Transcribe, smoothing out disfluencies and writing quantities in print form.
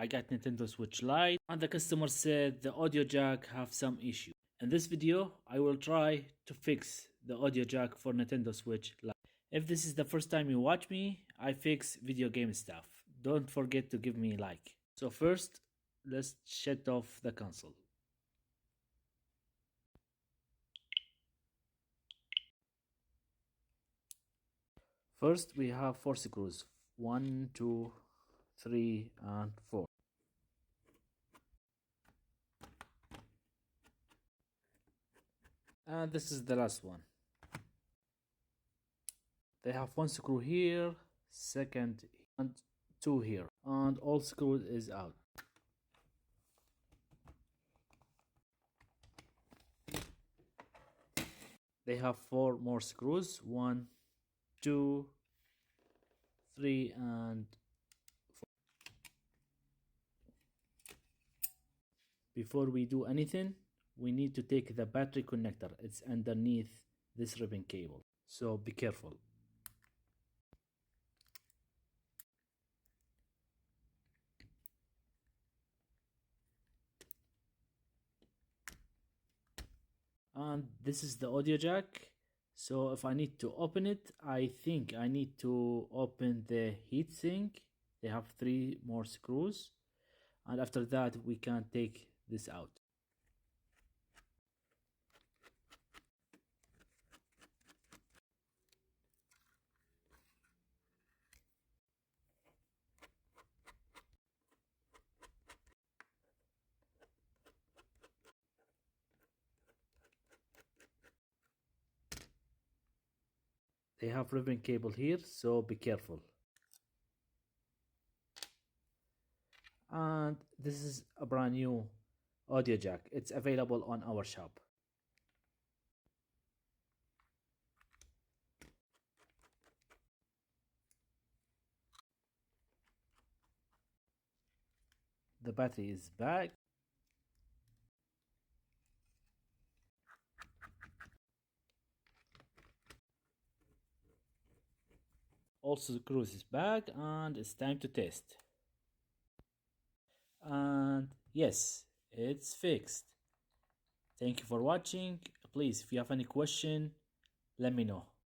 I got Nintendo Switch Lite and the customer said the audio jack have some issue. In this video, I will try to fix the audio jack for Nintendo Switch Lite. If this is the first time you watch me, I fix video game stuff. Don't forget to give me a like. So first, let's shut off the console. First, we have 4 screws. 1, 2, 3, and 4. And this is the last one. They have 1 screw here, second, and 2 here. And all screws is out. They have 4 more screws. 1, 2, 3, and 4. Before we do anything, we need to take the battery connector. It's underneath this ribbon cable, so be careful. And this is the audio jack. So if I need to open it, I think I need to open the heatsink. They have 3 more screws, and after that we can take this out. They have ribbon cable here, so be careful. And this is a brand new audio jack. It's available on our shop. The battery is back. Also, the screws is back, and it's time to test. And yes, it's fixed. Thank you for watching. Please, if you have any question, let me know.